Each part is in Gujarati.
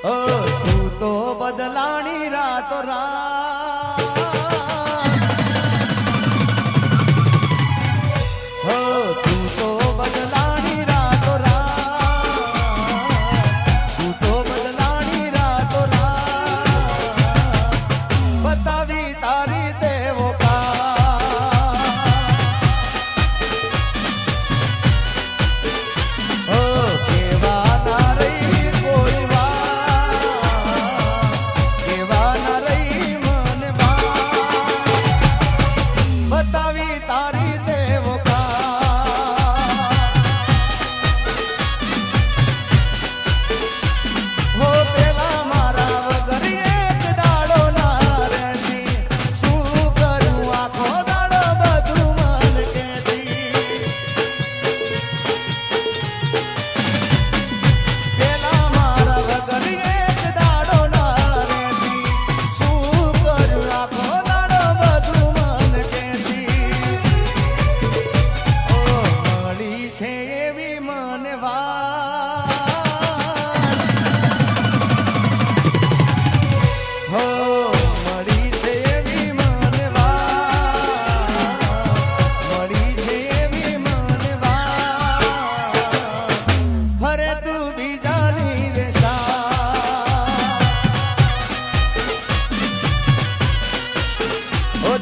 તું તો બદલાણી રાતો રાત તું તો બદલાણી રાતો રાત તું તો બદલાણી રાતો રાત બતાવી તારી દેવો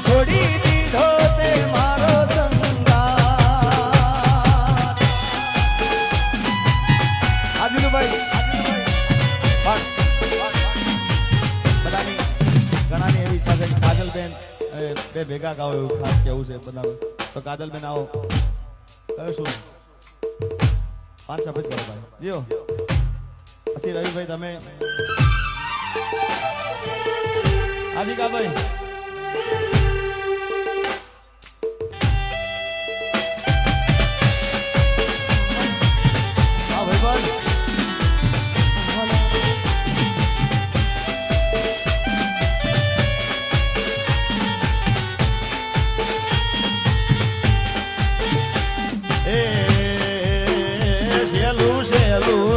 છોડી દીધો તે મારો સંગાત આજુભાઈ બધાની ઘણાની એવી સાથે કાજલબેન બે ભેગા ગાઓ એવું ખાસ કેવું છે બધા તો કાજલબેન આવો કયો શું 5 સફેદ કરો ભાઈ જીઓ પછી રવિભાઈ તમે આદિકા ભાઈ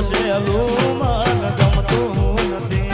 સેલું મન ગમતું નથી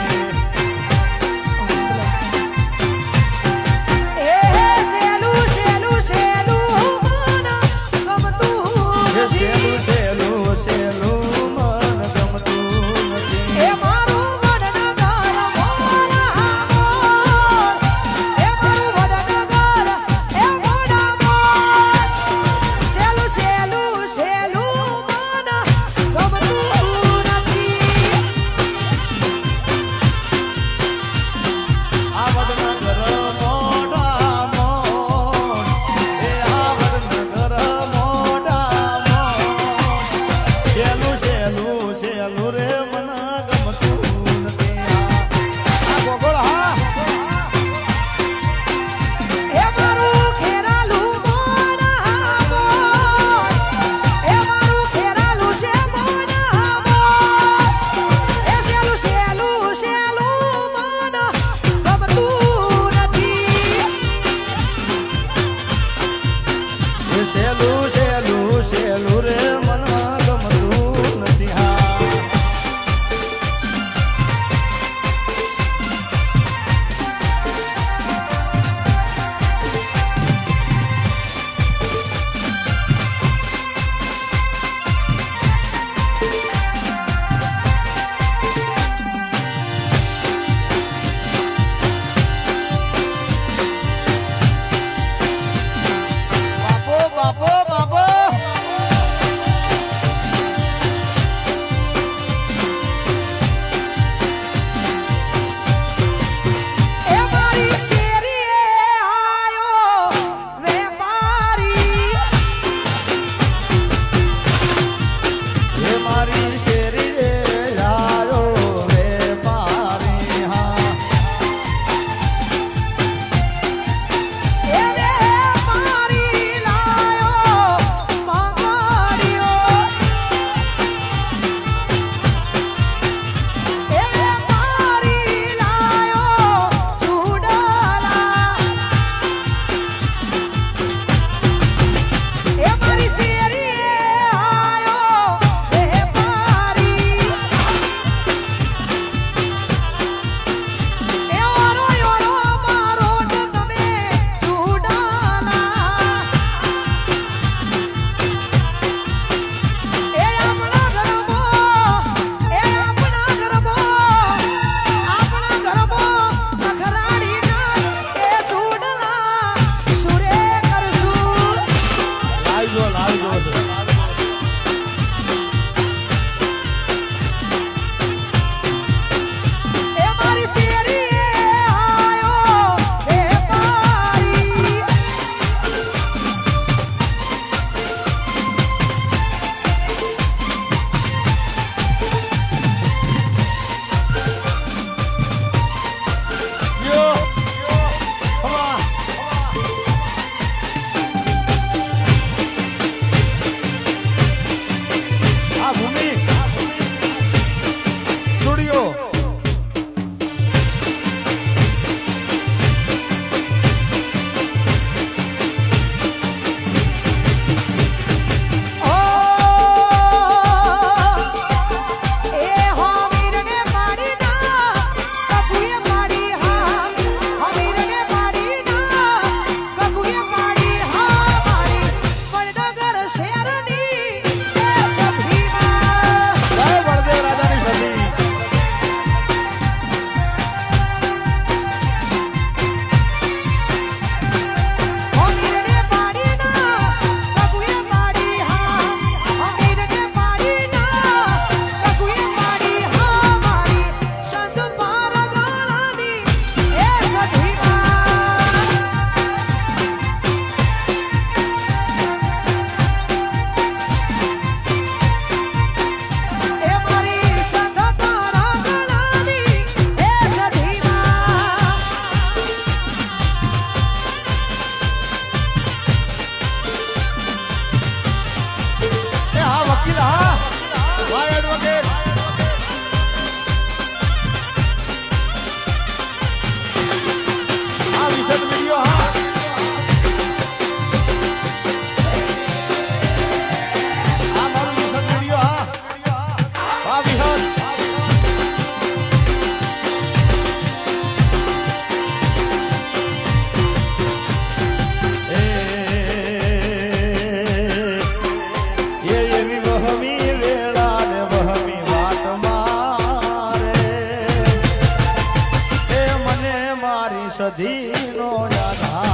સધીનો આધાર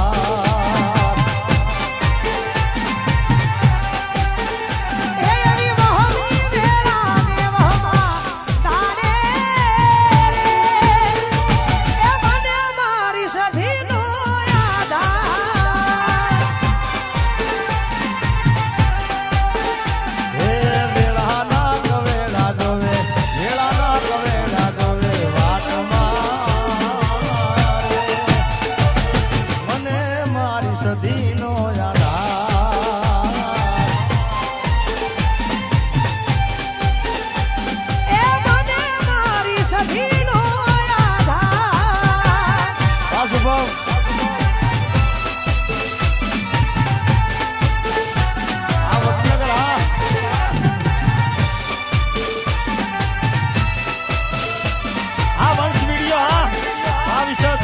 સધીનો આધાર એ મને મારી સધીનો આધાર શુભમ આ વડનગર હા વંશ વિડીયો હા વિશદ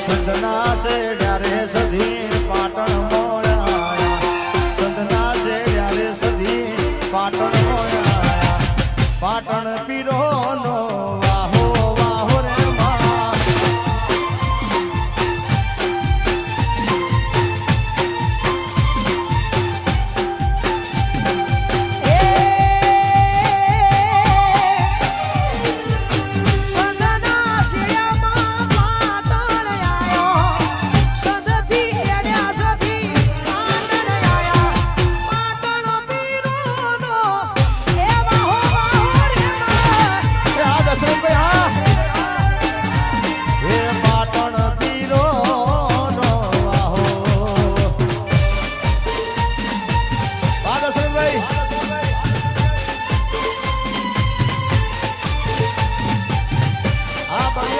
સંતના છે ડારે સધી પાટણ મોયા સંતના છે ડારે સધી પાટણ મોયા પાટણ પીરો નો વાહો વાહો રે માં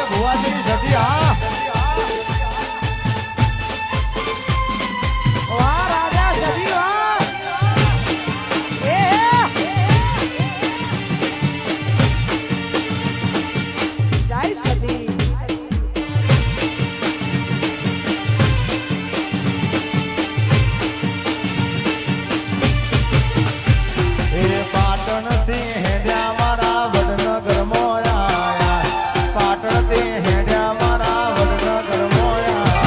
ભુવાજીની સધી હા વાહ રાજા સધી વાહ એ જય સધી એ પાટણ થી હેડ્યા મારા વડનગર મોયા પાટણ થી હેડ્યા મારા વડનગર મોયા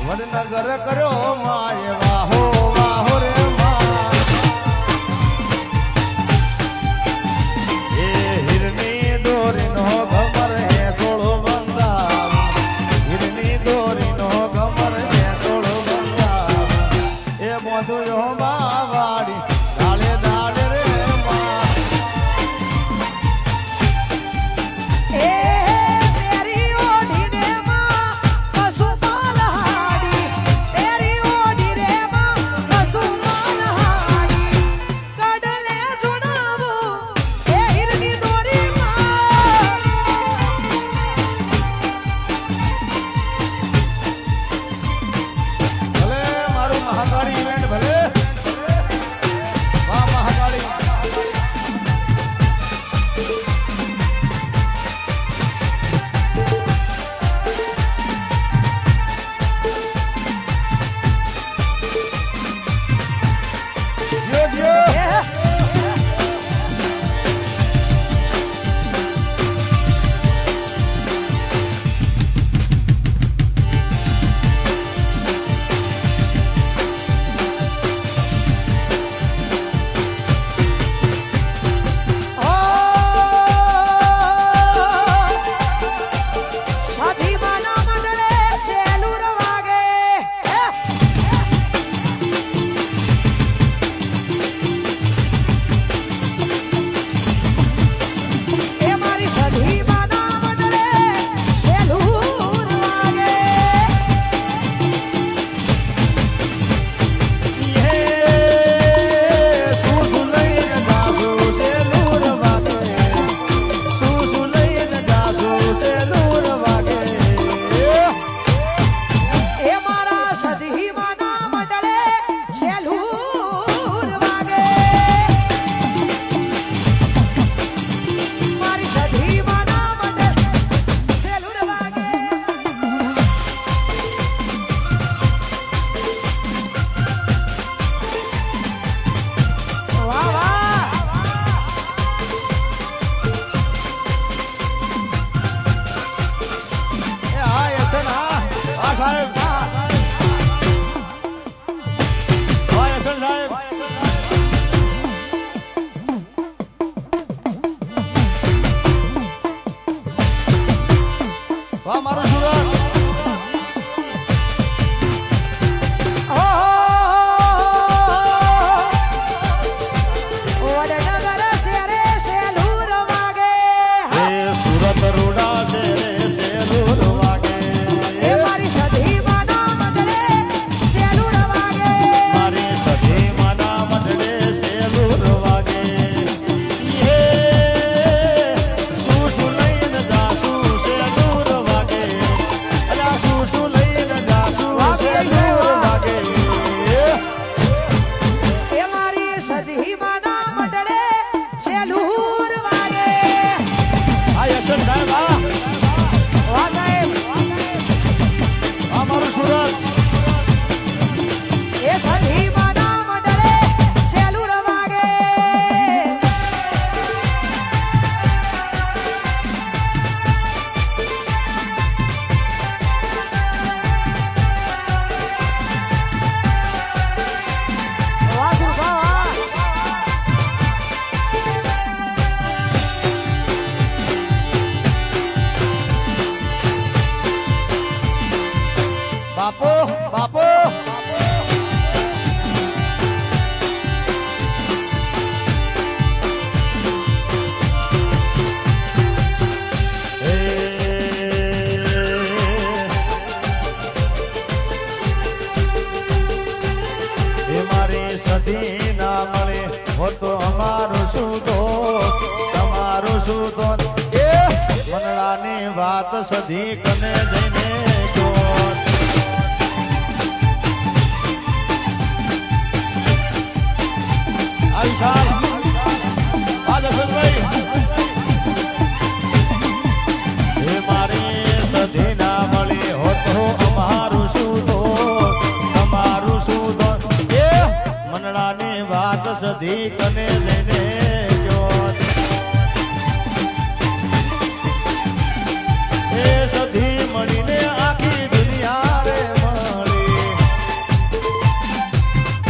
વડનગર કર્યો માય વાહો વાહો રે માં એ હિરની દોરીનો ઘમર હે સોળો બંધાવ હિરની દોરીનો ઘમર હે સોળો બંધાવ એ મોધુયો બાવાડી દાળે દાળે રે માં એ તેરી ઓઢી રે માં કસુ પાલહાડી તેરી ઓઢી રે માં કસુ પાલહાડી કડલે સુણાવો એ હિરની દોરી માં ભલે મારું મહાકાળી ઇવેન્ટ ભલે વાહ મહાકાળી જીઓ જીઓ સધી માના મંડળે સેલુર વાગે એ મારી સધી માના મંડળે સેલુર વાગે હે સુસુ લઈને જાસુ સે નૂર વાગે સુસુ લઈને જાસુ સે નૂર વાગે એ મારા સધી માના મંડળે સેલુર વાગે સધી ના મળે હો તો અમારું શું તો તમારું શું તો એ મનડાની વાત સધી કને જઈને જો આવી સાલ આ દશરથભાઈ એ મારી સધી ના મળી હો તો અમારું શું તો તમારું શું તો એ મનડાની વાત સધી કને લઈને ગયો એ સધી મળીને આખી દુનિયા રે મળી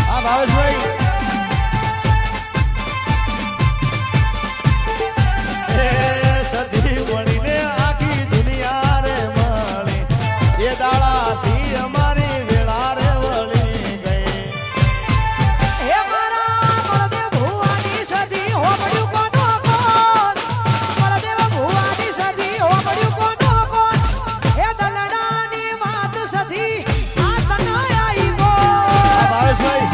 આ ભાવેશભાઈ સધી મળીને આખી દુનિયા રે મળી એ દાડાથી અમારી વેળા રે વળી ગઈ હે મારા બળદેવ ભુવાની સધી હોમડ્યું કોનો કોણ બળદેવ ભુવાની સધી હોમડ્યું કોનો કોણ હે દલડાની વાત સધી આ તને આવી ગો ભાવેશભાઈ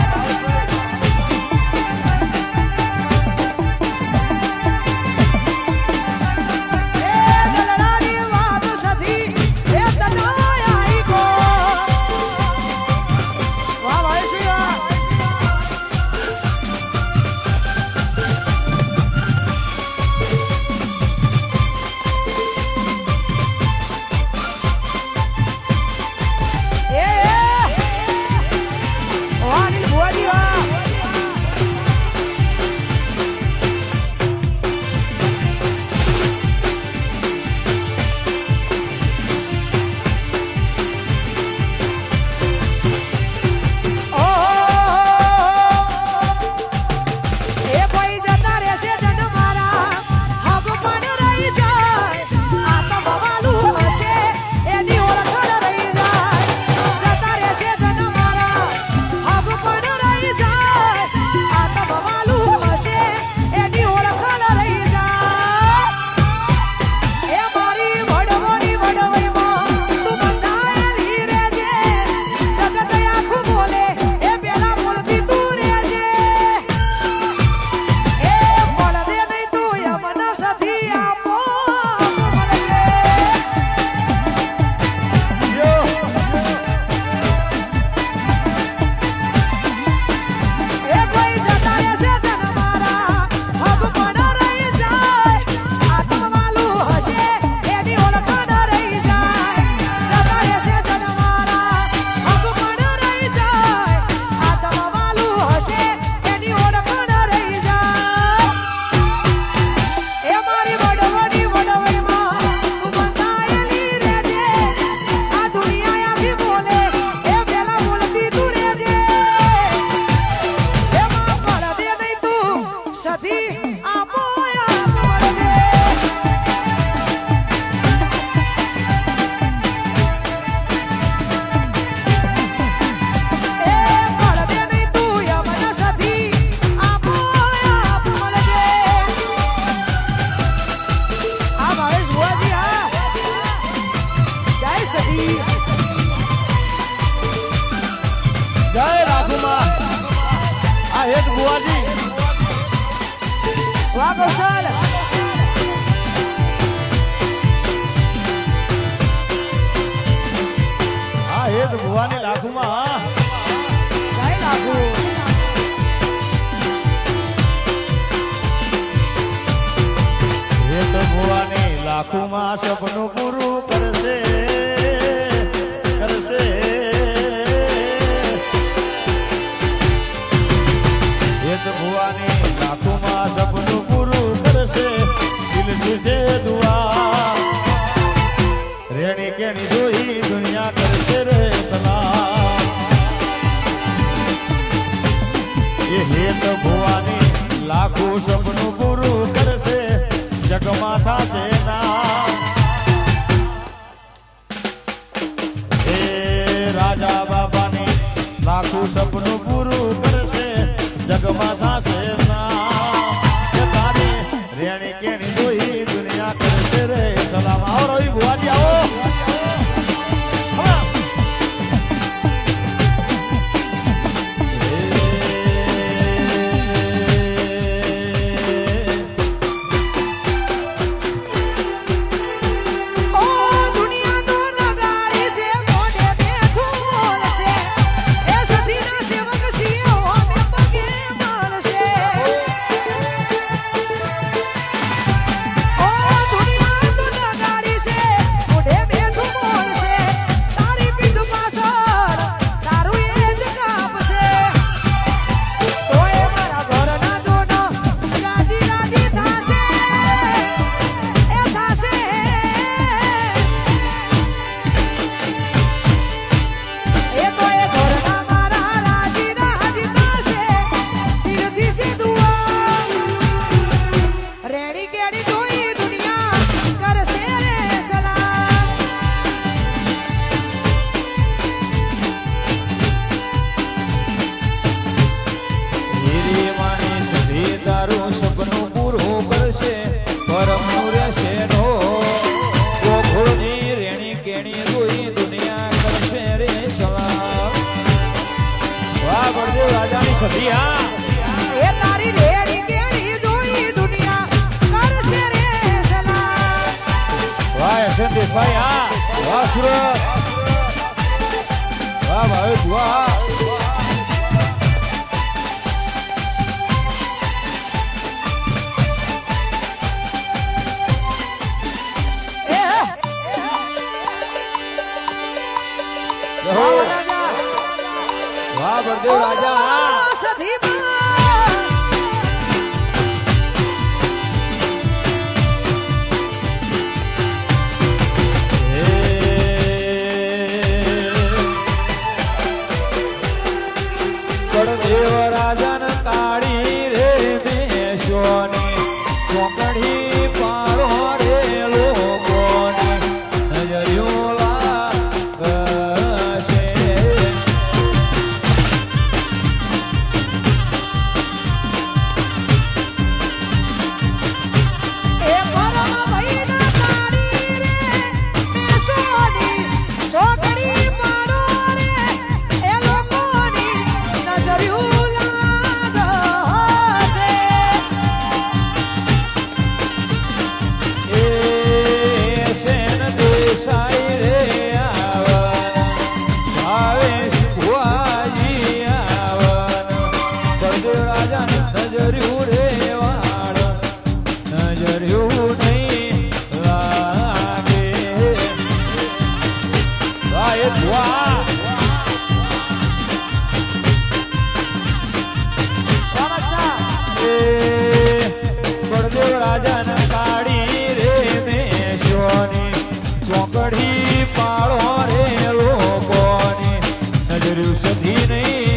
જય રાખુમાં આ હેત બુઆજી વાહ કૌશલ આ હેત બુવાની લાખુમાં જય લાગુ હેત બુવાની લાખુમાં સપનું પૂરું કરશે કરશે હેત ભુવાની લાખોમાં સપનું પૂરું કરશે દિલથી છે દુઆ રેણી કેણી જોઈ દુનિયા કરશે રે સલામ એ હેત ભુવાની લાખો સપનું પૂરું કરશે જગમાં થાશે નામ એ રાજા બાબાની લાખો સપનું પૂરું કરશે જગમાં થાશે નામ તારી રેણી કેણી જોઈ દુનિયા કરશે રે સલામ આવો રવિ ભુવાજી આવો બળદેવ રાજાની સધી હા એ તારી રેડી કેડી જોઈ દુનિયા કરશે રે સલામ. વાહ એસએન દેસાઈ હા વાહ સુરત વાહ ભાઈ વાહ એ રહો. વાહ બળદેવ રાજા હા સધી માં બળદેવ રાજન કાળી રે મેશોની ચોકડી પાડો રે લોકોની નજરિયો લાગશે. એ પરમ ભઈના તાળી રે મેસોની ચોકડી પાડો રે એ લોકોની નજર્યું લાગશે. એ સેન દેસાઈ રે આવન ભાવેશ ભુવાજી આવન બળદેવ રાજાને નજર્યું રે વાળ નજર્યું નહીં લાગે. વાહ એ ભુવા રમસા બળદેવ રાજાને કાળી રે મેશોની ચોકડી પાળો રે લોકોની નજર સધી નહીં